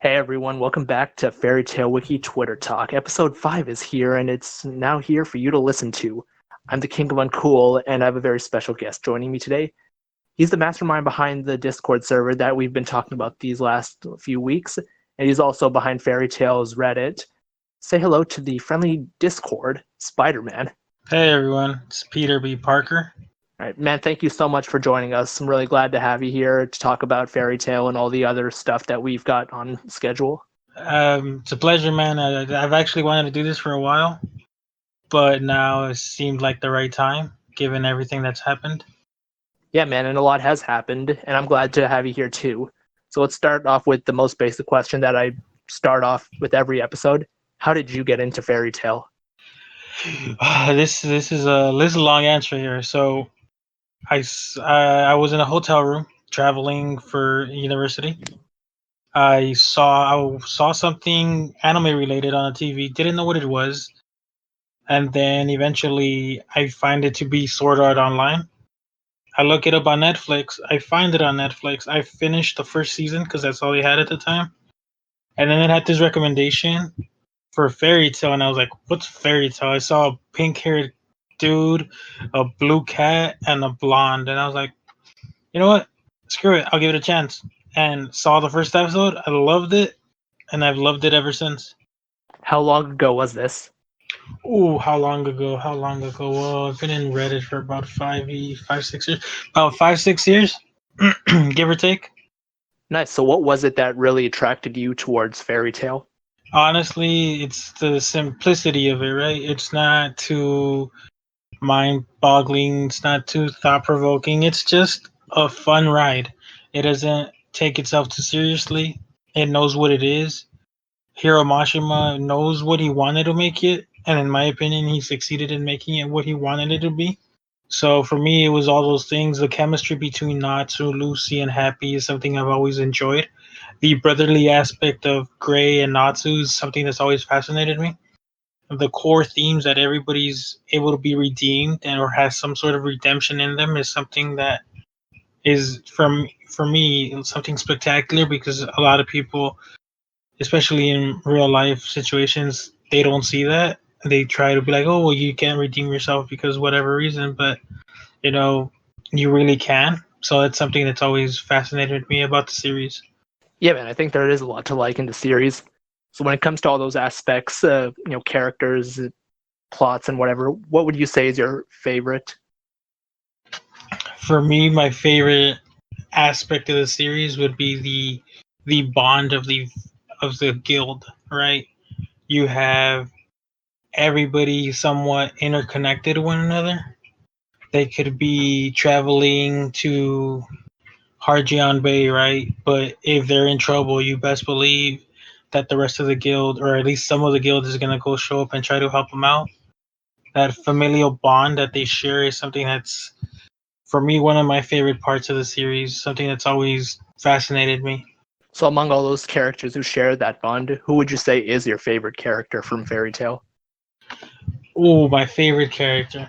Hey everyone, welcome back to Fairy Tale Wiki Twitter Talk. Episode 5 is here and it's now here for you to listen to. I'm the King of Uncool and I have a very special guest joining me today. He's the mastermind behind the Discord server that we've been talking about these last few weeks, and he's also behind Fairy Tale's Reddit. Say hello to the friendly Discord, Spider-Man. Hey everyone, it's Peter B. Parker. All right, man, thank you so much for joining us. I'm really glad to have you here to talk about Fairy Tale and all the other stuff that we've got on schedule. It's a pleasure, man. I've actually wanted to do this for a while, but now it seemed like the right time, given everything that's happened. Yeah, man, and a lot has happened, and I'm glad to have you here too. So let's start off with the most basic question that I start off with every episode. How did you get into Fairy Tale? This is a long answer here. So I was in a hotel room traveling for university. I saw something anime related on the TV. Didn't know what it was, and then eventually I find it to be Sword Art Online. I look it up on Netflix. I find it on Netflix. I finished the first season because that's all they had at the time. And then it had this recommendation for Fairy Tale, and I was like, "What's Fairy Tale?" I saw a pink-haired dude, a blue cat, and a blonde, and I was like, "You know what? Screw it. I'll give it a chance." And saw the first episode. I loved it, and I've loved it ever since. How long ago was this? Ooh, how long ago? How long ago? Well, I've been in Reddit for about 6 years. About 5, 6 years, give or take. Nice. So what was it that really attracted you towards Fairy Tale? Honestly, it's the simplicity of it, right? It's not too mind boggling, it's not too thought provoking. It's just a fun ride. It doesn't take itself too seriously. It knows what it is. Hiro Mashima knows what he wanted to make it, and in my opinion, he succeeded in making it what he wanted it to be. So for me, it was all those things. The chemistry between Natsu, Lucy, and Happy is something I've always enjoyed. The brotherly aspect of Gray and Natsu is something that's always fascinated me. The core themes that everybody's able to be redeemed and or has some sort of redemption in them is something that is for me something spectacular because a lot of people, especially in real life situations, they don't see that. They try to be like, oh, well, you can't redeem yourself because whatever reason, but you know, you really can. So it's something that's always fascinated me about the series. Yeah, man, I think there is a lot to like in the series. So when it comes to all those aspects, characters, plots, and whatever, what would you say is your favorite? For me, my favorite aspect of the series would be the bond of the guild, right? You have everybody somewhat interconnected to one another. They could be traveling to Harjian Bay, right? But if they're in trouble, you best believe that the rest of the guild, or at least some of the guild, is gonna go show up and try to help them out. That familial bond that they share is something that's, for me, one of my favorite parts of the series. Something that's always fascinated me. So among all those characters who share that bond, who would you say is your favorite character from Fairy Tale? Oh, my favorite character.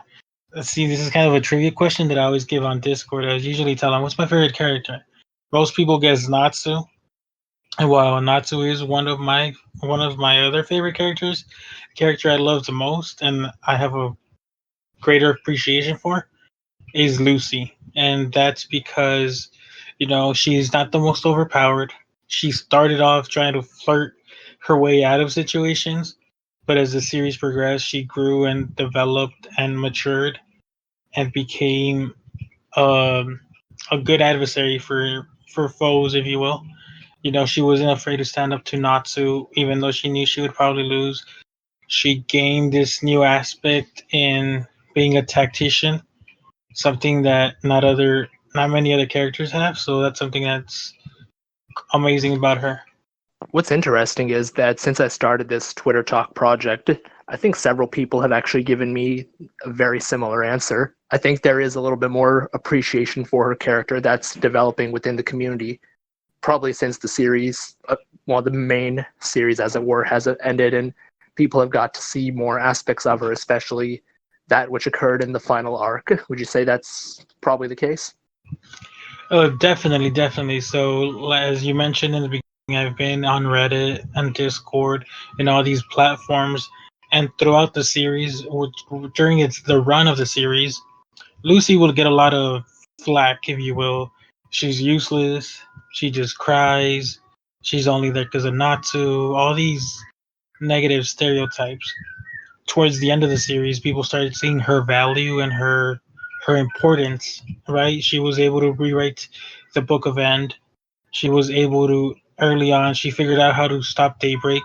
Let's see, this is kind of a trivia question that I always give on Discord. I usually tell them, "What's my favorite character?" Most people guess Natsu, and while Natsu is one of my other favorite characters, character I love the most and I have a greater appreciation for is Lucy, and that's because she's not the most overpowered. She started off trying to flirt her way out of situations, but as the series progressed, she grew and developed and matured and became um, a good adversary for foes, if you will. She wasn't afraid to stand up to Natsu, even though she knew she would probably lose. She gained this new aspect in being a tactician, something that not many other characters have. So that's something that's amazing about her. What's interesting is that since I started this Twitter Talk project, I think several people have actually given me a very similar answer. I think there is a little bit more appreciation for her character that's developing within the community, probably since the series, well, the main series, as it were, has ended, and people have got to see more aspects of her, especially that which occurred in the final arc. Would you say that's probably the case? Oh, definitely, definitely. So, as you mentioned in the beginning, I've been on Reddit and Discord and all these platforms, and throughout the series, during the run of the series, Lucy will get a lot of flack, if you will. She's useless. She just cries. She's only there because of Natsu. All these negative stereotypes. Towards the end of the series, people started seeing her value and her importance. Right? She was able to rewrite the Book of End. She was able to early on. She figured out how to stop Daybreak.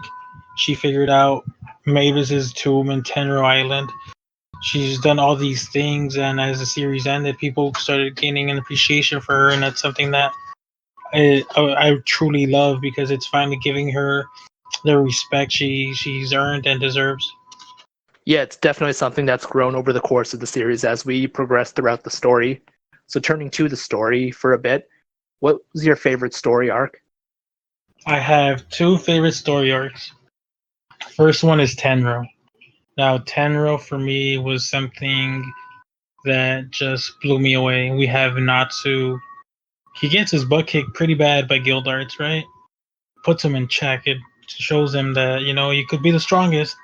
She figured out Mavis's tomb in Tenro Island. She's done all these things, and as the series ended, people started gaining an appreciation for her, and that's something that I truly love because it's finally giving her the respect she's earned and deserves. Yeah, it's definitely something that's grown over the course of the series as we progress throughout the story. So, turning to the story for a bit, what was your favorite story arc? I have two favorite story arcs. First one is Tenro. Now, Tenro for me was something that just blew me away. We have Natsu. He gets his butt kicked pretty bad by Guildarts, right? Puts him in check. It shows him that you could be the strongest,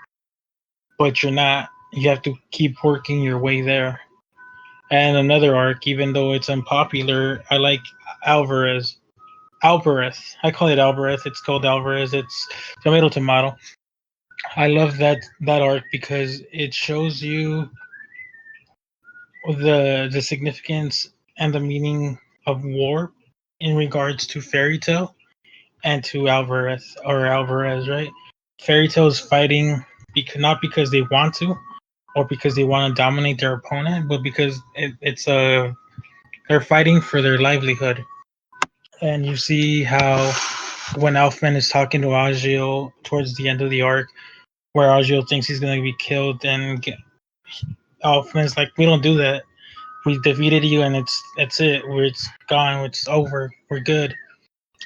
but you're not. You have to keep working your way there. And another arc, even though it's unpopular, I like Alvarez. Alvarez. I call it Alvarez. It's called Alvarez. It's tomato tomato. I love that arc because it shows you the significance and the meaning of war in regards to fairy tale and to Alvarez, right? Fairy Tail is fighting not because they want to or because they want to dominate their opponent, but because it's a they're fighting for their livelihood. And you see how when Elfman is talking to Agil towards the end of the arc, where Agil thinks he's going to be killed, and Elfman's like, "We don't do that. We defeated you, and it's it. It's gone. It's over. We're good."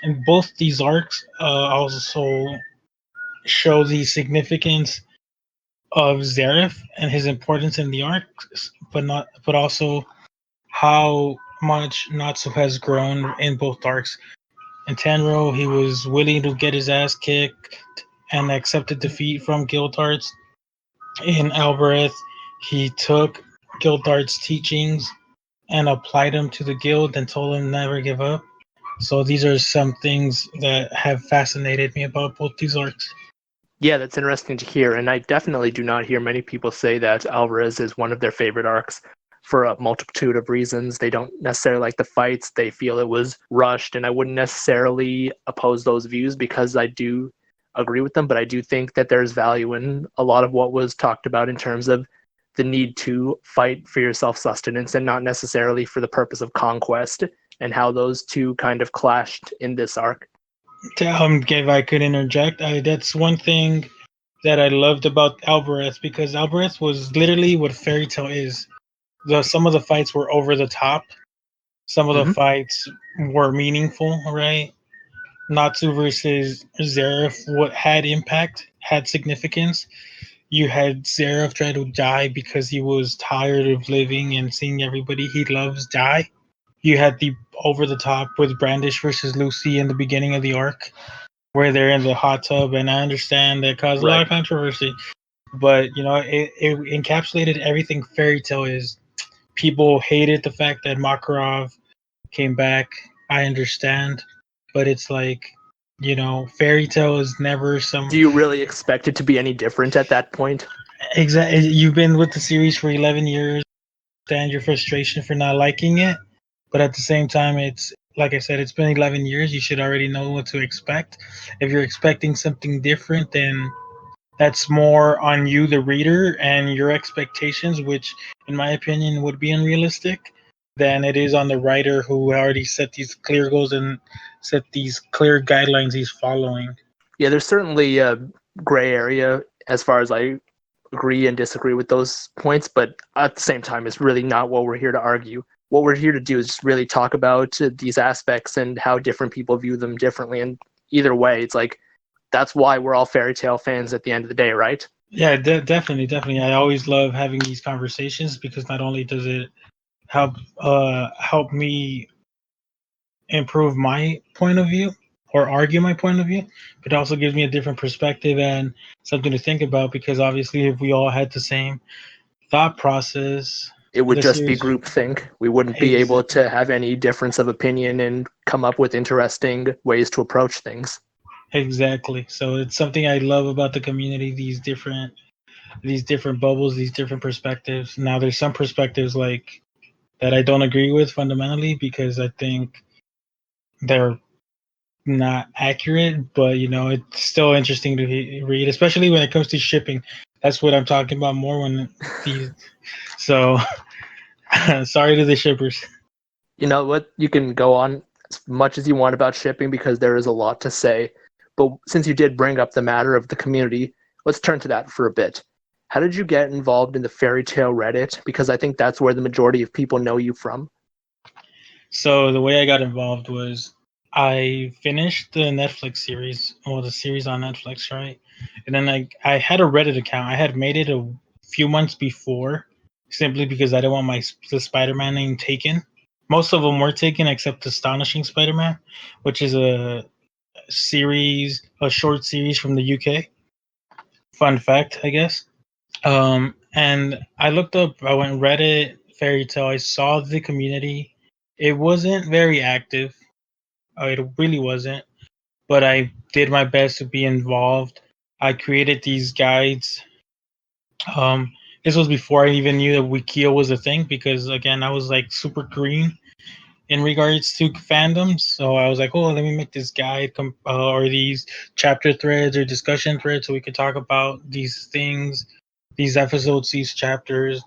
And both these arcs also show the significance of Zareth and his importance in the arc, but also how much Natsu has grown in both arcs. In Tenro, he was willing to get his ass kicked and accepted defeat from Guildarts. In Albereth, he took Guildarts' teachings and applied them to the guild and told him never give up. So these are some things that have fascinated me about both these arcs. Yeah, that's interesting to hear, and I definitely do not hear many people say that Alvarez is one of their favorite arcs for a multitude of reasons. They don't necessarily like the fights, they feel it was rushed, and I wouldn't necessarily oppose those views because I do agree with them, but I do think that there's value in a lot of what was talked about in terms of the need to fight for your self sustenance and not necessarily for the purpose of conquest, and how those two kind of clashed in this arc. If I could interject, that's one thing that I loved about Alvarez because Alvarez was literally what Fairy Tale is. Some of the fights were over the top. Some of the Mm-hmm. fights were meaningful, right? Natsu versus Zareth, what had impact, had significance. You had Zareth try to die because he was tired of living and seeing everybody he loves die. You had the over the top with Brandish versus Lucy in the beginning of the arc, where they're in the hot tub, and I understand that caused a lot Right. of controversy. But it encapsulated everything Fairy Tale is. People hated the fact that Makarov came back. I understand, but it's like Fairy Tale is never some Do you really expect it to be any different at that point? exact. You've been with the series for 11 years. Understand your frustration for not liking it, but at the same time, it's like I said, it's been 11 years. You should already know what to expect. If you're expecting something different, then that's more on you, the reader, and your expectations, which, in my opinion, would be unrealistic, than it is on the writer who already set these clear goals and set these clear guidelines he's following. Yeah, there's certainly a gray area as far as I agree and disagree with those points, but at the same time, it's really not what we're here to argue. What we're here to do is just really talk about these aspects and how different people view them differently. And either way, it's like that's why we're all fairy tale fans at the end of the day, right? Yeah, definitely, definitely. I always love having these conversations because not only does it help me improve my point of view, or argue my point of view, but it also gives me a different perspective and something to think about. Because obviously, if we all had the same thought process, It would the just be series groupthink. We wouldn't be able exactly to have any difference of opinion and come up with interesting ways to approach things. exactly. So it's something I love about the community. These different bubbles, these different perspectives. Now, there's some perspectives like that I don't agree with fundamentally because I think they're not accurate, but it's still interesting to read, especially when it comes to shipping. That's what I'm talking about more when these. So sorry to the shippers. You know what? You can go on as much as you want about shipping because there is a lot to say. But since you did bring up the matter of the community, let's turn to that for a bit. How did you get involved in the fairy tale Reddit? Because I think that's where the majority of people know you from. So the way I got involved was I finished the Netflix series, or the series on Netflix, right? And then I had a Reddit account. I had made it a few months before, simply because I didn't want the Spider-Man name taken. Most of them were taken except Astonishing Spider-Man, which is a short series from the UK. Fun fact, I guess. And I looked up, I went Reddit, Fairy Tale. I saw the community. It wasn't very active. It really wasn't. But I did my best to be involved. I created these guides. Um, this was before I even knew that Wiki was a thing because again, I was like super green in regards to fandoms. So I was like, oh, let me make this guide or these chapter threads or discussion threads so we could talk about these things, these episodes, these chapters,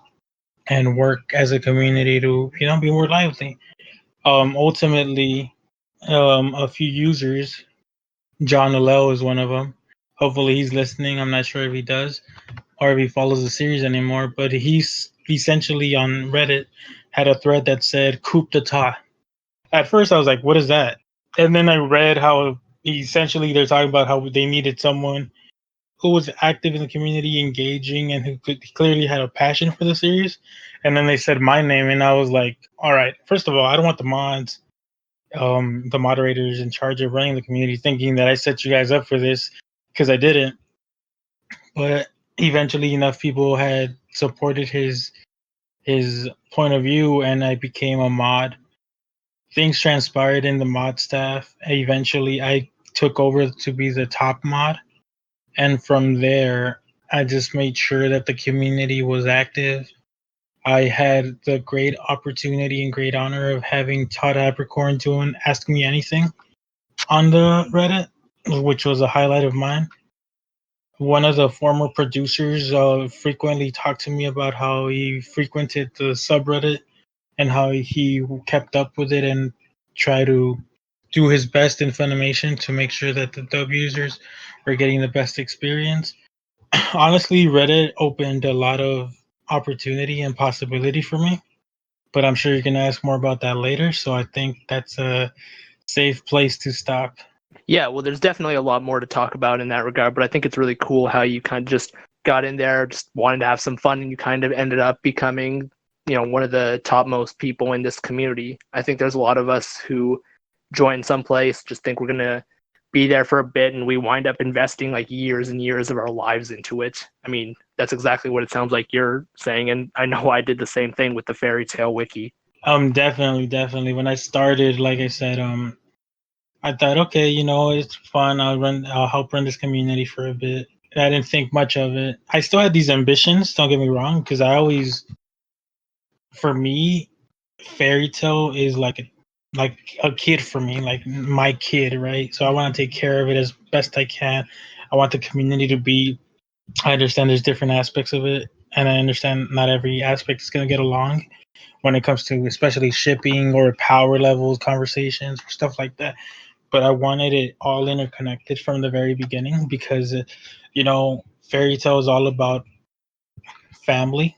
and work as a community to be more lively. Ultimately, a few users, John Alel is one of them. Hopefully, he's listening. I'm not sure if he does or if he follows the series anymore, but he's essentially on Reddit had a thread that said "coup d'état." At first, I was like, "What is that?" And then I read how essentially they're talking about how they needed someone who was active in the community, engaging, and who clearly had a passion for the series. And then they said my name, and I was like, "All right, first of all, I don't want the mods, the moderators in charge of running the community, thinking that I set you guys up for this because I didn't." But eventually, enough people had supported his point of view, and I became a mod. Things transpired in the mod staff. Eventually, I took over to be the top mod, and from there, I just made sure that the community was active. I had the great opportunity and great honor of having Todd Abercorn do and ask me anything on the Reddit, which was a highlight of mine. One of the former producers frequently talked to me about how he frequented the subreddit and how he kept up with it and tried to do his best in Funimation to make sure that the dub users were getting the best experience. Honestly, Reddit opened a lot of opportunity and possibility for me, but I'm sure you're going to ask more about that later. So I think that's a safe place to stop. Yeah, well, there's definitely a lot more to talk about in that regard, but I think it's really cool how you kind of just got in there, just wanted to have some fun, and you kind of ended up becoming, one of the topmost people in this community. I think there's a lot of us who join someplace, just think we're gonna be there for a bit, and we wind up investing like years and years of our lives into it. I mean, that's exactly what it sounds like you're saying, and I know I did the same thing with the fairy tale wiki. Definitely, definitely. When I started, like I said, I thought, okay, it's fun. I'll help run this community for a bit. I didn't think much of it. I still had these ambitions. Don't get me wrong, because for me, fairy tale is like a kid for me, like my kid, right? So I want to take care of it as best I can. I want the community to be. I understand there's different aspects of it, and I understand not every aspect is going to get along when it comes to especially shipping or power levels, conversations, stuff like that. But I wanted it all interconnected from the very beginning because, fairy tale is all about family.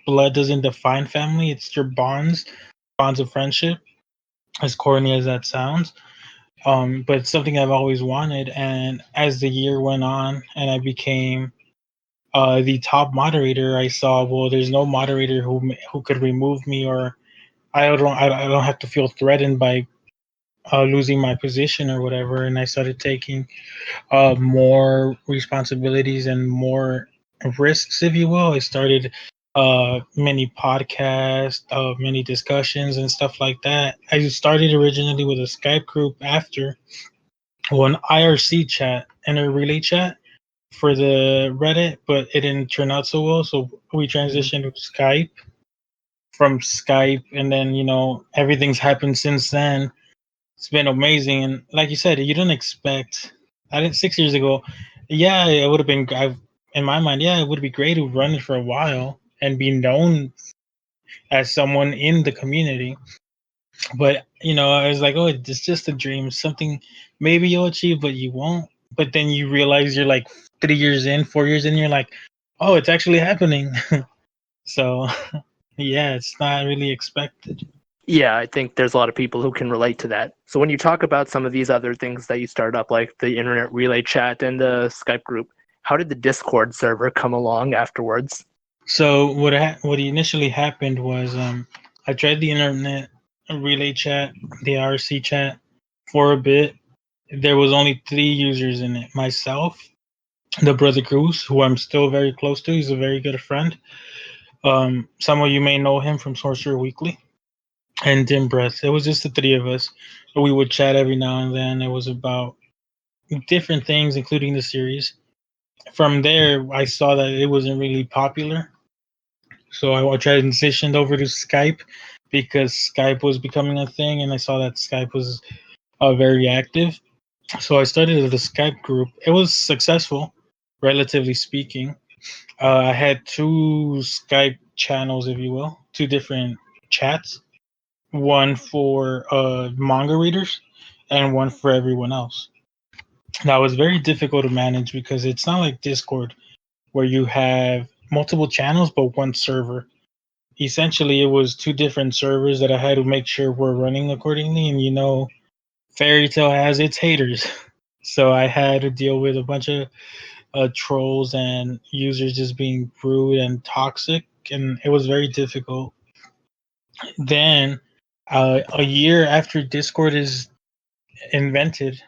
Blood doesn't define family; it's your bonds of friendship. As corny as that sounds, but it's something I've always wanted. And as the year went on, and I became the top moderator, I saw, well, there's no moderator who could remove me, or I don't have to feel threatened by losing my position or whatever, and I started taking more responsibilities and more risks, if you will. I started many podcasts, many discussions, and stuff like that. I started originally with a Skype group after an IRC chat and a relay chat for the Reddit, but it didn't turn out so well. So we Mhm. transitioned to Skype from Skype, and then everything's happened since then. It's been amazing, and like you said, you didn't expect. I didn't 6 years ago. Yeah, it would have been. In my mind, yeah, it would be great to run it for a while and be known as someone in the community. But I was like, oh, it's just a dream. Something maybe you'll achieve, but you won't. But then you realize you're like 3 years in, 4 years in, you're like, oh, it's actually happening. So yeah, it's not really expected. Yeah, I think there's a lot of people who can relate to that. So when you talk about some of these other things that you start up, like the internet relay chat and the Skype group, how did the Discord server come along afterwards? So what initially happened was I tried the internet relay chat, the RC chat for a bit. There was only 3 users in it. Myself, the brother Cruz, who I'm still very close to. He's a very good friend. Some of you may know him from Sorcerer Weekly, and Dim Breath. It was just the three of us. We would chat every now and then. It was about different things, including the series. From there, I saw that it wasn't really popular, so I transitioned over to Skype because Skype was becoming a thing, and I saw that Skype was very active. So I started the Skype group. It was successful, relatively speaking. I had two Skype channels, if you will, two different chats. One for manga readers, and one for everyone else. That was very difficult to manage because it's not like Discord where you have multiple channels but one server. Essentially, it was two different servers that I had to make sure were running accordingly. And Fairy Tale has its haters, so I had to deal with a bunch of trolls and users just being rude and toxic, and it was very difficult. Then, a year after Discord is invented,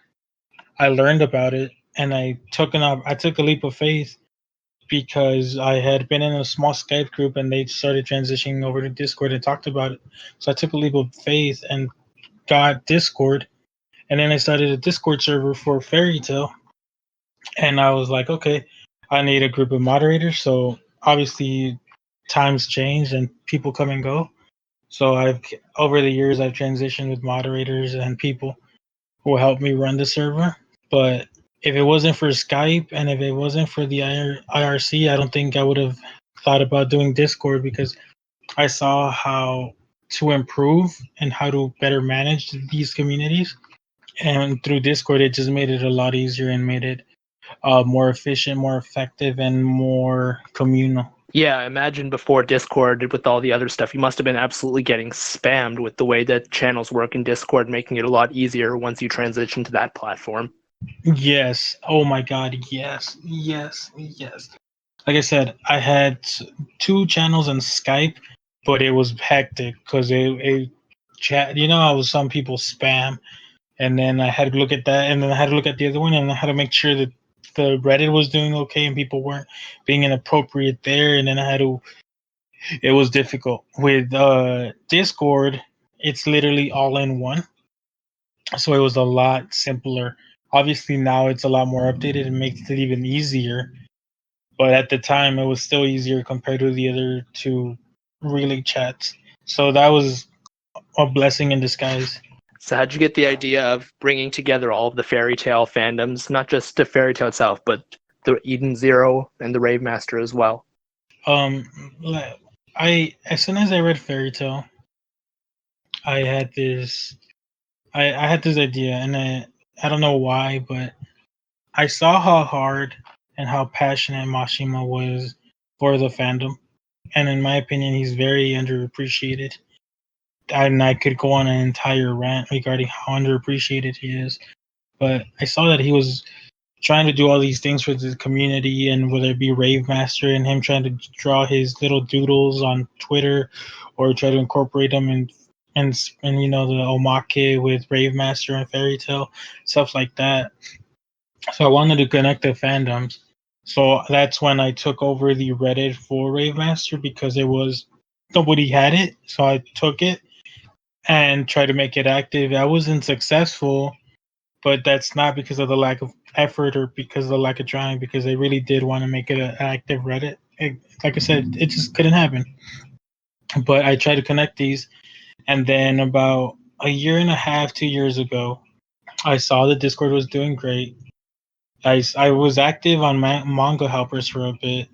I learned about it, and I took a leap of faith because I had been in a small Skype group and they started transitioning over to Discord and talked about it. So I took a leap of faith and got Discord, and then I started a Discord server for Fairy Tale, and I was like, okay, I need a group of moderators. So obviously, times change and people come and go. So I've over the years I've transitioned with moderators and people who helped me run the server. But if it wasn't for Skype and if it wasn't for the IRC, I don't think I would have thought about doing Discord because I saw how to improve and how to better manage these communities. And through Discord, it just made it a lot easier and made it more efficient, more effective, and more communal. Yeah, imagine before Discord with all the other stuff, you must have been absolutely getting spammed with the way that channels work in Discord, making it a lot easier once you transition to that platform. Yes. Oh my God. Yes. Yes. Yes. Like I said, I had two channels on Skype, but it was hectic because it chat. How some people spam, and then I had to look at that, and then I had to look at the other one, and I had to make sure that the Reddit was doing okay and people weren't being inappropriate there, and then I had to. It was difficult with Discord. It's literally all in one, so it was a lot simpler. Obviously, now it's a lot more updated and makes it even easier. But at the time, it was still easier compared to the other two relay chats. So that was a blessing in disguise. So, how'd you get the idea of bringing together all of the fairy tale fandoms, not just the fairy tale itself, but the Eden Zero and the Rave Master as well? Um, I as soon as I read Fairy Tale, I had this I had this idea, and I don't know why, but I saw how hard and how passionate Mashima was for the fandom, and in my opinion, he's very underappreciated. And I could go on an entire rant regarding how underappreciated he is, but I saw that he was trying to do all these things for the community, and whether it be Rave Master and him trying to draw his little doodles on Twitter or try to incorporate them in and the omake with Brave Master and Fairy Tail, stuff like that. So I wanted to connect the fandoms. So that's when I took over the Reddit for Rave Master because it was nobody had it. So I took it and tried to make it active. I wasn't successful, but that's not because of the lack of effort or because of the lack of trying, because I really did want to make it an active Reddit. Like I said, it just couldn't happen. But I tried to connect these, and then about a year and a half, 2 years ago, I saw the Discord was doing great. I was active on manga helpers for a bit,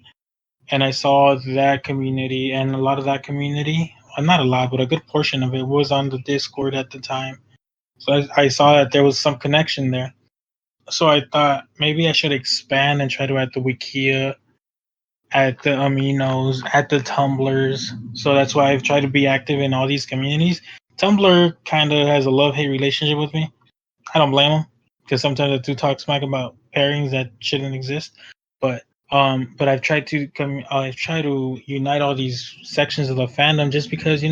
and I saw that community, and a lot of that community, well, not a lot, but a good portion of it was on the Discord at the time. So I saw that there was some connection there. So I thought maybe I should expand and try to add the Wikia, at the Aminos, at the Tumblrs. So that's why I've tried to be active in all these communities. Tumblr kind of has a love hate relationship with me. I don't blame them because sometimes I do talk smack about pairings that shouldn't exist. But I've tried to I've tried to unite all these sections of the fandom just because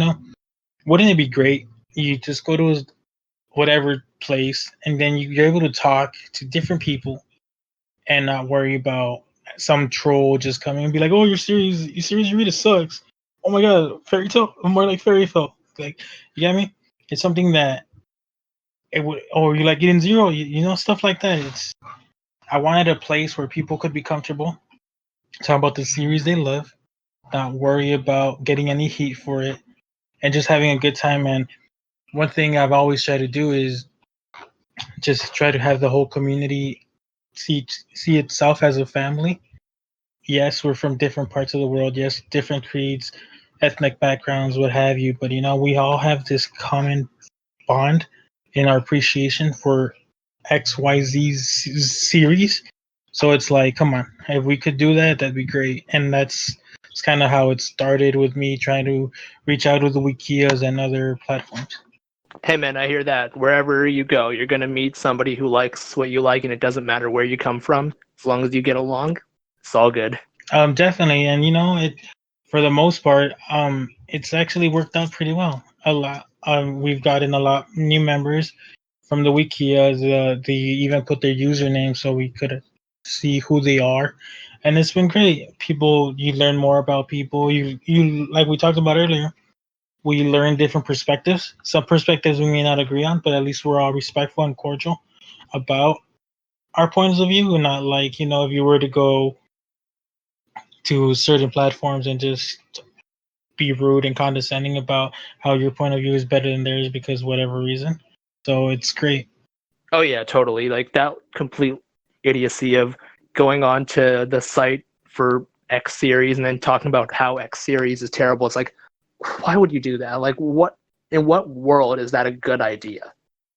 wouldn't it be great? You just go to whatever place and then you're able to talk to different people and not worry about some troll just coming and be like, "Oh, your series you read it sucks. Oh my god, fairy tale, more like fairy tale." Like, you get me? It's something that it would, or you like getting zero, stuff like that. I wanted a place where people could be comfortable, talk about the series they love, not worry about getting any heat for it, and just having a good time. And one thing I've always tried to do is just try to have the whole community see itself as a family. Yes, we're from different parts of the world. Yes, different creeds, ethnic backgrounds, what have you. But we all have this common bond in our appreciation for XYZ series. So it's like, come on, if we could do that, that'd be great. And it's kind of how it started with me trying to reach out to the Wikias and other platforms. Hey man, I hear that. Wherever you go, you're gonna meet somebody who likes what you like, and it doesn't matter where you come from, as long as you get along. It's all good. Definitely, and it for the most part, it's actually worked out pretty well. A lot. We've gotten a lot new members from the Wikias. They even put their username so we could see who they are, and it's been great. People, you learn more about people. You like we talked about earlier. We learn different perspectives. Some perspectives we may not agree on, but at least we're all respectful and cordial about our points of view, and not like if you were to go to certain platforms and just be rude and condescending about how your point of view is better than theirs because whatever reason. So it's great. Oh yeah, totally. Like that complete idiocy of going on to the site for X series and then talking about how X series is terrible. It's like, why would you do that? Like, what in what world is that a good idea?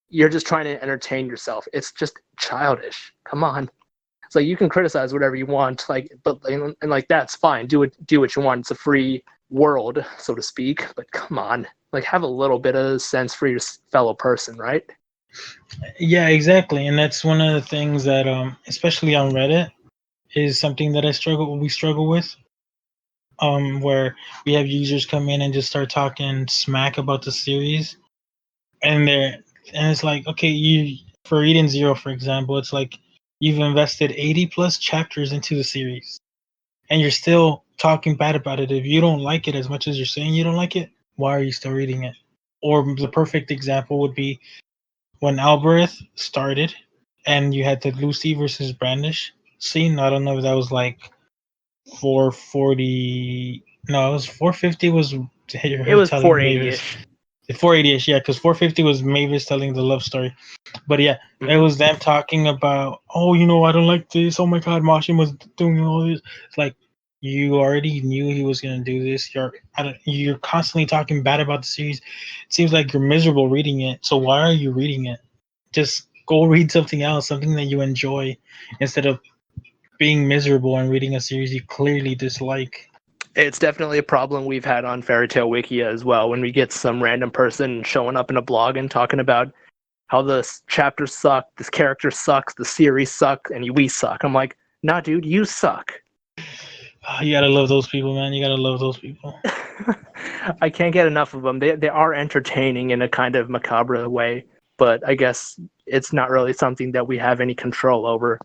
You're just trying to entertain yourself. It's just childish. Come on. It's like you can criticize whatever you want, like, but and like that's fine. Do what you want. It's a free world, so to speak. But come on, like have a little bit of sense for your fellow person, right? Yeah, exactly. And that's one of the things that especially on Reddit is something that we struggle with. Where we have users come in and just start talking smack about the series and it's like, okay, you for Eden Zero, for example, it's like you've invested 80 plus chapters into the series and you're still talking bad about it. If you don't like it as much as you're saying you don't like it, why are you still reading it? Or the perfect example would be when Albereth started and you had the Lucy versus Brandish scene. I don't know if that was like 440. No, it was 450 was It her was telling 480 Mavis. ish. 480ish, yeah, because 450 was Mavis telling the love story. But yeah, it Mm-hmm. was them talking about, oh, I don't like this. Oh my God, Mashin was doing all this. It's like you already knew he was gonna do this. You're constantly talking bad about the series. It seems like you're miserable reading it. So why are you reading it? Just go read something else, something that you enjoy, instead of being miserable and reading a series you clearly dislike. It's definitely a problem we've had on Fairy Tale Wiki as well. When we get some random person showing up in a blog and talking about how the chapters suck, this character sucks, the series sucks, and we suck. I'm like, nah, dude, you suck. You gotta love those people, man. You gotta love those people. I can't get enough of them. They are entertaining in a kind of macabre way, but I guess it's not really something that we have any control over.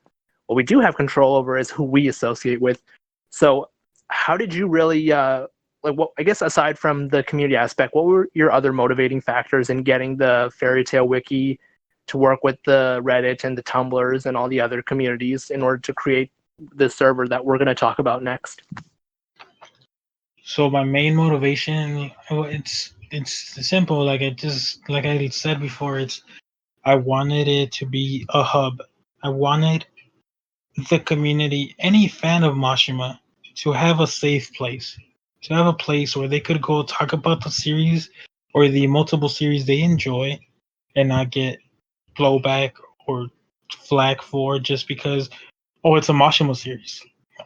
What we do have control over is who we associate with. So, how did you really like? What I guess aside from the community aspect, what were your other motivating factors in getting the Fairy Tale Wiki to work with the Reddit and the Tumblrs and all the other communities in order to create the server that we're going to talk about next? So my main motivation, it's simple. Like I said before, it's I wanted it to be a hub. I wanted the community, any fan of Mashima, to have a safe place, to have a place where they could go talk about the series or the multiple series they enjoy and not get blowback or flack for just because, oh, it's a Mashima series.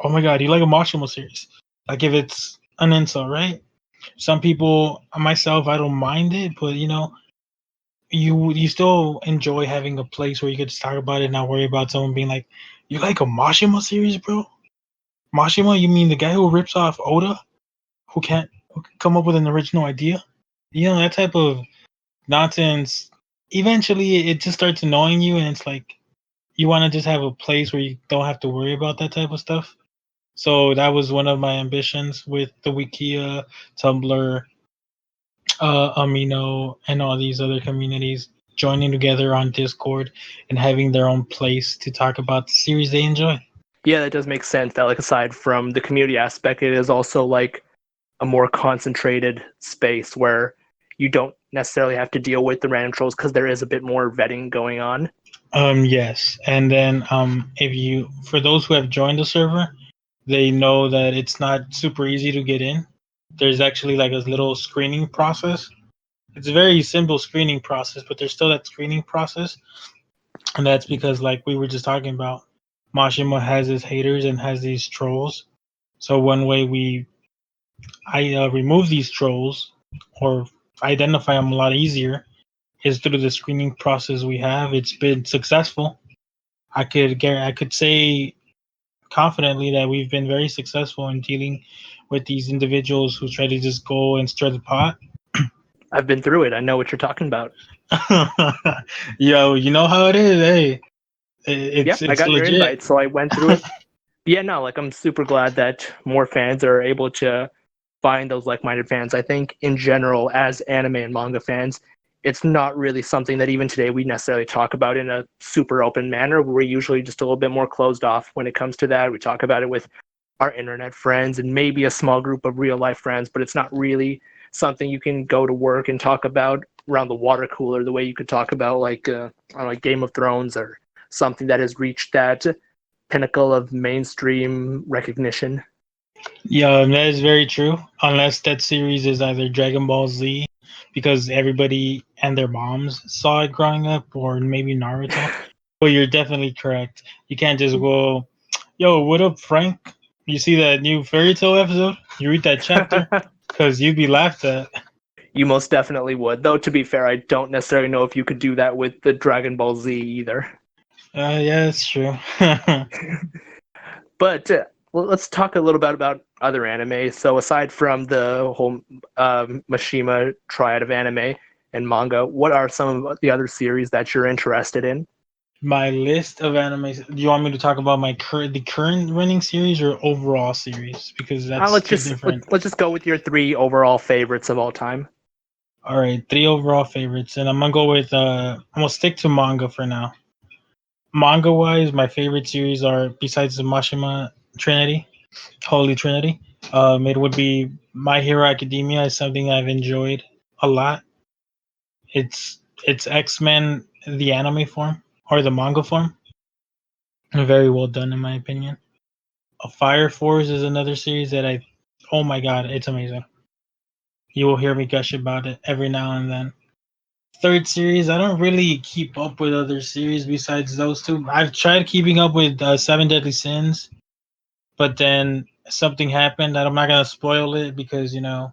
Oh my god, you like a Mashima series? Like if it's an insult, right? Some people, myself, I don't mind it, but you still enjoy having a place where you could just talk about it, and not worry about someone being like, "You like a Mashima series, bro? Mashima? You mean the guy who rips off Oda, who can come up with an original idea? That type of nonsense. Eventually, it just starts annoying you, and it's like you want to just have a place where you don't have to worry about that type of stuff. So that was one of my ambitions with the Wikia, Tumblr, Amino, and all these other communities joining together on Discord and having their own place to talk about the series they enjoy. Yeah, that does make sense. That like aside from the community aspect, it is also like a more concentrated space where you don't necessarily have to deal with the random trolls because there is a bit more vetting going on. Yes, and then if you for those who have joined the server, they know that it's not super easy to get in. There's actually like a little screening process. It's a very simple screening process, but there's still that screening process, and that's because like we were just talking about, Mashima has his haters and has these trolls. So one way I remove these trolls or identify them a lot easier is through the screening process we have. It's been successful. I could say confidently that we've been very successful in dealing with these individuals who try to just go and stir the pot. I've been through it. I know what you're talking about. Yo, you know how it is. Hey, Yeah, I it's got your legit. invite, so I went through it. Yeah, no, like I'm super glad that more fans are able to find those like-minded fans. I think in general, as anime and manga fans, it's not really something that even today we necessarily talk about in a super open manner. We're usually just a little bit more closed off when it comes to that. We talk about it with our internet friends and maybe a small group of real life friends, but it's not really something you can go to work and talk about around the water cooler the way you could talk about like Game of Thrones or something that has reached that pinnacle of mainstream recognition. Yeah, that is very true. Unless that series is either Dragon Ball Z, because everybody and their moms saw it growing up, or maybe Naruto. But you're definitely correct. You can't just go, "Yo, what up, Frank? You see that new fairy tale episode? You read that chapter?" Because you'd be laughed at. You most definitely would. Though to be fair, I don't necessarily know if you could do that with the Dragon Ball Z either. Yeah, it's true. But well, let's talk a little bit about other anime. So aside from the whole Mishima triad of anime and manga, what are some of the other series that you're interested in? My list of animes. Do you want me to talk about the current running series or overall series? Because that's Let's two just different. let's just go with your three overall favorites of all time. All right, three overall favorites, and I'm gonna go with. I'm gonna stick to manga for now. Manga wise, my favorite series are besides the Mashima Trinity, Holy Trinity. It would be My Hero Academia is something I've enjoyed a lot. It's X Men the anime form or the manga form. Very well done in my opinion. Fire Force is another series that oh my god, it's amazing. You will hear me gush about it every now and then. Third series, I don't really keep up with other series besides those two. I've tried keeping up with Seven Deadly Sins, but then something happened that I'm not gonna spoil it because even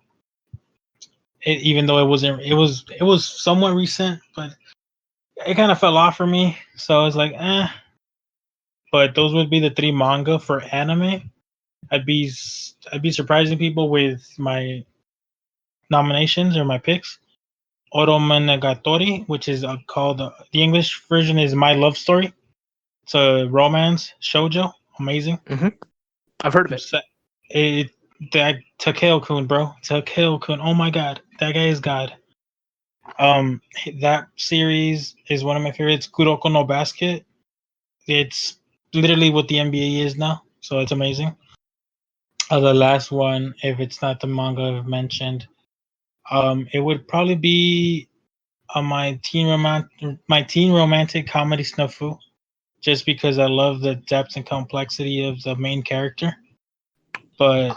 though it was somewhat recent, but it kind of fell off for me. So I was like, eh. But those would be the three manga for anime. I'd be surprising people with my nominations or my picks. Oromonogatari, which is called the English version is My Love Story. It's a romance shoujo, amazing. Hmm. I've heard of it. It that Takeo Kun, bro, Takeo Kun. Oh my god, that guy is god. Um, that series is one of my favorites. Kuroko no Basket. It's literally what the NBA is now, so it's amazing. The last one, if it's not the manga I've mentioned, it would probably be my teen romantic comedy Snafu, just because I love the depth and complexity of the main character. But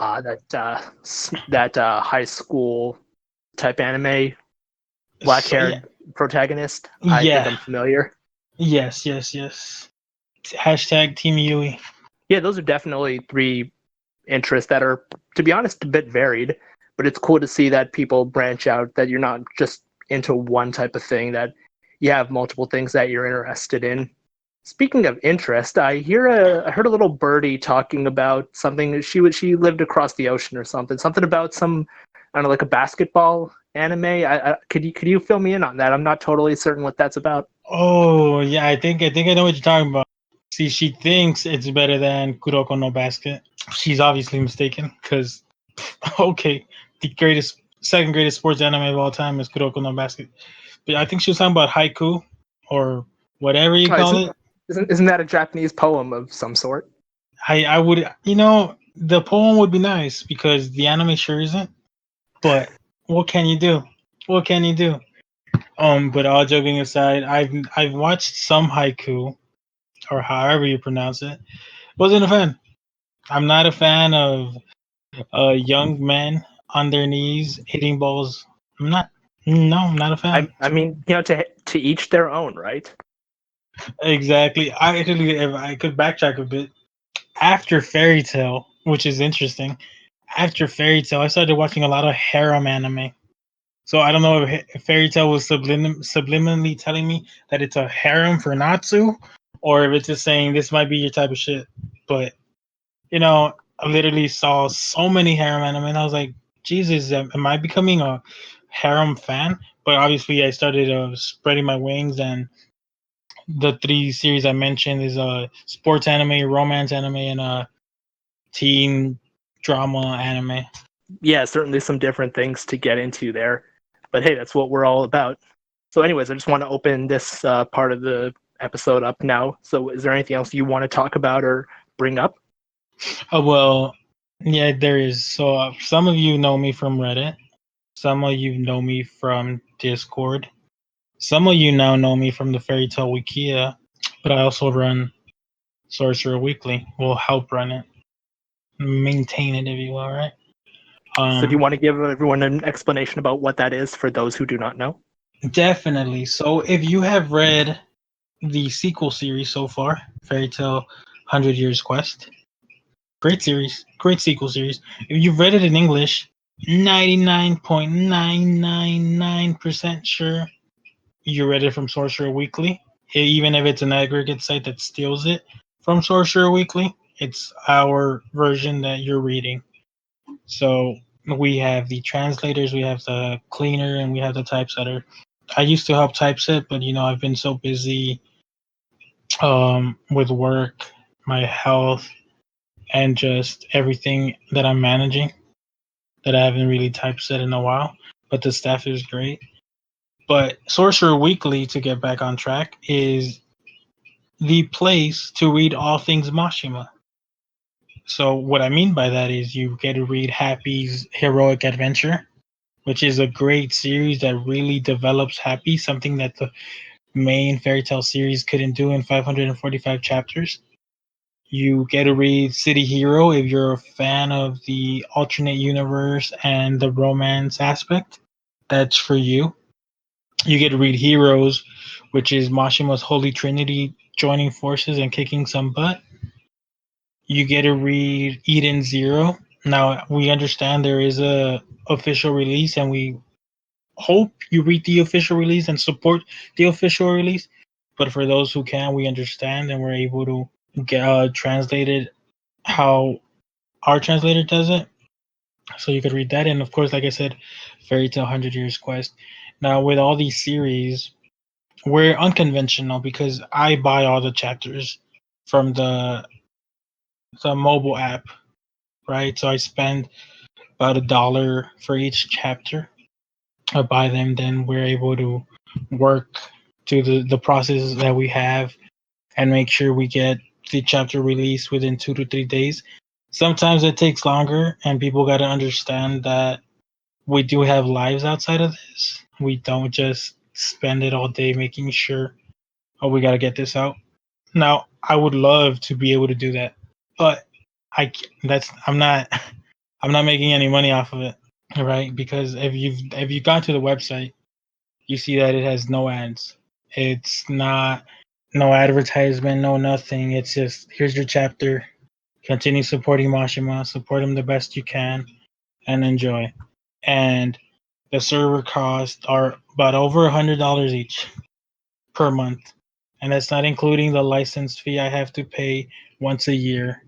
That high school type anime, black so yeah, haired protagonist. I think yeah, I'm familiar. yes. Hashtag Team Yui. Yeah, those are definitely three interests that are, to be honest, a bit varied. But it's cool to see that people branch out, that you're not just into one type of thing, that you have multiple things that you're interested in. Speaking of interest, I heard a little birdie talking about something. She lived across the ocean or something. Something about some, I don't know, like a basketball anime. Could you fill me in on that? I'm not totally certain what that's about. Oh yeah, I think I know what you're talking about. See, she thinks it's better than Kuroko no Basket. She's obviously mistaken because okay, the greatest second greatest sports anime of all time is Kuroko no Basket. But I think she was talking about haiku or whatever you Oh, call it. isn't that a Japanese poem of some sort? I would the poem would be nice because the anime sure isn't. But what can you do? What can you do? But all joking aside, I've watched some haiku or however you pronounce it. Wasn't a fan. I'm not a fan of young men on their knees hitting balls. I'm not. No, I'm not a fan. I mean, to each their own, right? Exactly. I actually, if I could backtrack a bit, after Fairy Tale, which is interesting, after Fairy Tale, I started watching a lot of harem anime. So I don't know if Fairy Tale was subliminally telling me that it's a harem for Natsu, or if it's just saying this might be your type of shit. But I literally saw so many harem anime, and I was like, Jesus, am I becoming a harem fan? But obviously, I started spreading my wings, and the three series I mentioned is sports anime, romance anime, and teen drama anime. Yeah, certainly some different things to get into there. But hey, that's what we're all about. So, anyways, I just want to open this part of the episode up now. So, is there anything else you want to talk about or bring up? Oh well, yeah, there is. So some of you know me from Reddit. Some of you know me from Discord. Some of you now know me from the Fairy Tale Wikia, but I also run Sorcerer Weekly. Will help run it, maintain it, if you will, right? So, do you Um, want to give everyone an explanation about what that is for those who do not know? definitely. So if you have read the sequel series so far, Fairy Tale 100 Years Quest, great series, great sequel series. If you've read it in English, 99.999% sure you read it from Sorcerer Weekly. Even if it's an aggregate site that steals it from Sorcerer Weekly, it's our version that you're reading. So we have the translators, we have the cleaner, and we have the typesetter. I used to help typeset, but I've been so busy with work, my health, and just everything that I'm managing that I haven't really typeset in a while. But the staff is great. But Sorcerer Weekly, to get back on track, is the place to read all things Mashima. So what I mean by that is you get to read Happy's heroic adventure, which is a great series that really develops Happy, something that the main fairy tale series couldn't do in 545 chapters. You get to read City Hero if you're a fan of the alternate universe and the romance aspect. That's for you. You get to read Heroes, which is Mashima's Holy Trinity joining forces and kicking some butt. You get to read Eden Zero. Now we understand there is a official release, and we hope you read the official release and support the official release. But for those who can, we understand, and we're able to get translated how our translator does it, so you could read that. And of course, like I said, Fairy Tale 100 Years Quest. Now, with all these series, we're unconventional because I buy all the chapters from the mobile app, right? So I spend about $1 for each chapter. I buy them, then we're able to work through the processes that we have and make sure we get the chapter released within 2 to 3 days. Sometimes it takes longer, and people got to understand that we do have lives outside of this. We don't just spend it all day making sure, oh, we got to get this out. Now, I would love to be able to do that, but that's I'm not making any money off of it, right? Because if you've gone to the website, you see that it has no ads. It's not no advertisement, no nothing. It's just here's your chapter. Continue supporting Mashima, support him the best you can, and enjoy. And the server costs are about over $100 each per month, and that's not including the license fee I have to pay once a year,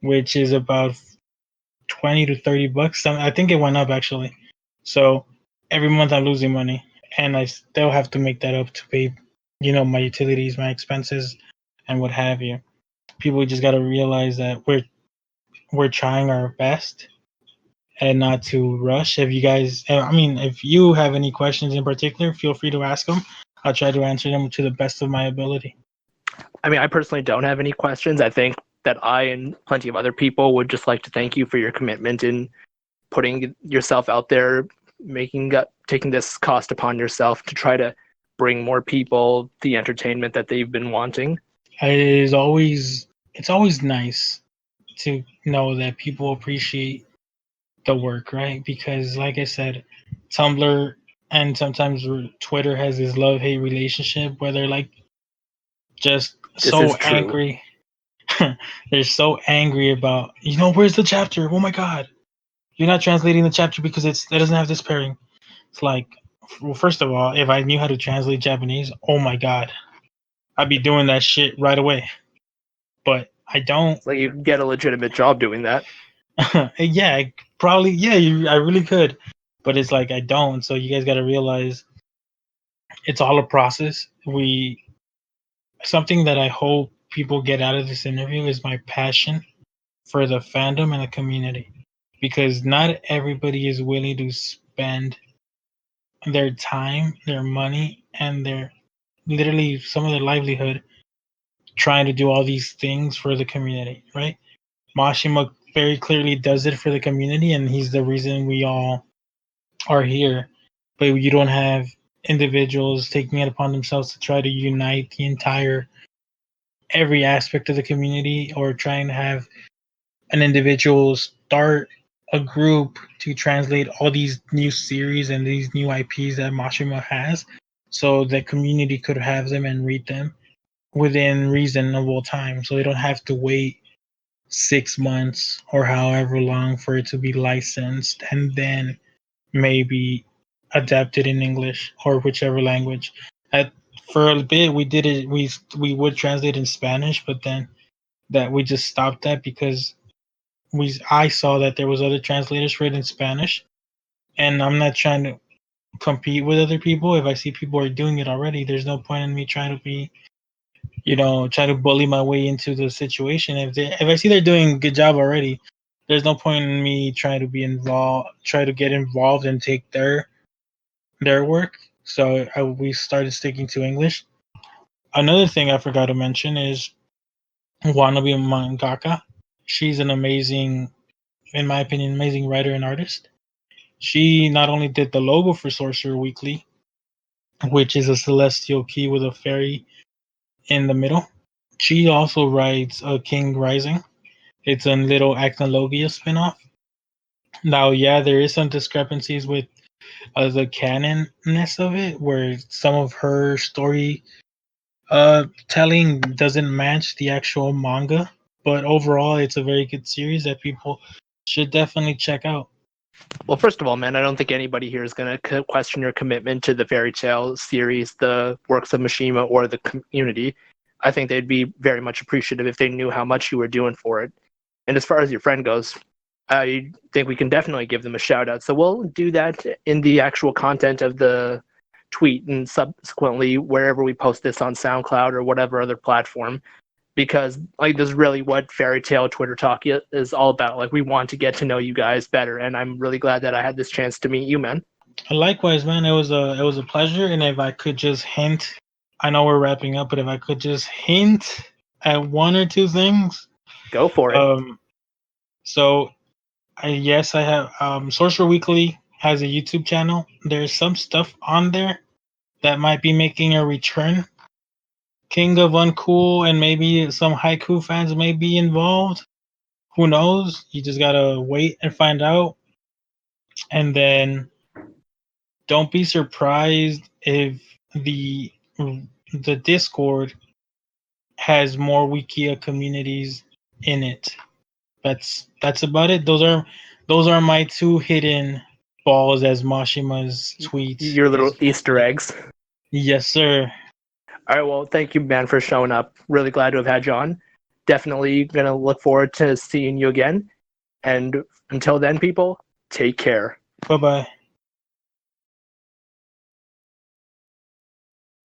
which is about 20 to 30 bucks. I think it went up actually. So every month I'm losing money, and I still have to make that up to pay, my utilities, my expenses, and what have you. People just got to realize that we're trying our best and not to rush. If you guys, I mean, if you have any questions in particular, feel free to ask them. I'll try to answer them to the best of my ability. I mean, I personally don't have any questions. I think that I and plenty of other people would just like to thank you for your commitment in putting yourself out there, taking this cost upon yourself to try to bring more people the entertainment that they've been wanting. It's always nice to know that people appreciate the work, right? Because, like I said, Tumblr and sometimes Twitter has this love hate relationship where they're like just This is so true. angry. They're so angry about, where's the chapter? Oh my god, you're not translating the chapter because it doesn't have this pairing. It's like, well, first of all, if I knew how to translate Japanese, oh my god, I'd be doing that shit right away. But I don't. Like you can get a legitimate job doing that. Yeah, probably. Yeah, I really could, but it's like I don't. So you guys got to realize it's all a process. We Something that I hope people get out of this interview is my passion for the fandom and the community, because not everybody is willing to spend their time, their money, and their literally some of their livelihood trying to do all these things for the community, right? Mashima very clearly does it for the community, and he's the reason we all are here. But you don't have individuals taking it upon themselves to try to unite the entire every aspect of the community, or trying to have an individual start a group to translate all these new series and these new IPs that Mashima has, so the community could have them and read them within reasonable time, so they don't have to wait 6 months or however long for it to be licensed and then maybe adapted in English or whichever language. At, for a bit, we did it. We would translate in Spanish, but then that we just stopped that because I saw that there was other translators for it in Spanish, and I'm not trying to compete with other people. If I see people are doing it already, there's no point in me trying to be, try to bully my way into the situation. If I see they're doing a good job already, there's no point in me trying to be involved, try to get involved and take their work. So we started sticking to English. Another thing I forgot to mention is Wannabe Mangaka. She's an amazing, in my opinion, amazing writer and artist. She not only did the logo for Sorcerer Weekly, which is a celestial key with a fairy in the middle, she also writes a King Rising. It's a little Acnologia spinoff. Now, yeah, there is some discrepancies with the canonness of it, where some of her story telling doesn't match the actual manga. But overall, it's a very good series that people should definitely check out. Well, first of all, man, I don't think anybody here is going to question your commitment to the fairy tale series, the works of Mishima, or the community. I think they'd be very much appreciative if they knew how much you were doing for it. And as far as your friend goes, I think we can definitely give them a shout out. So we'll do that in the actual content of the tweet and subsequently wherever we post this on SoundCloud or whatever other platform. Because like this is really what Fairy Tale Twitter Talk is all about. Like we want to get to know you guys better, and I'm really glad that I had this chance to meet you, man. Likewise, man, it was a pleasure. And if I could just hint, I know we're wrapping up, but if I could just hint at one or two things, Go for it. um, so yes, I have Sorcerer Weekly has a YouTube channel. There's some stuff on there that might be making a return. King of Uncool and maybe some haiku fans may be involved. Who knows? You just gotta wait and find out. And then don't be surprised if the Discord has more Wikia communities in it. That's about it. Those are my two hidden balls, as Mashima's tweet Your is little Easter putting it. eggs. Yes, sir. All right, well, thank you, man, for showing up. Really glad to have had you on. Definitely gonna look forward to seeing you again. And until then, people, take care. Bye bye.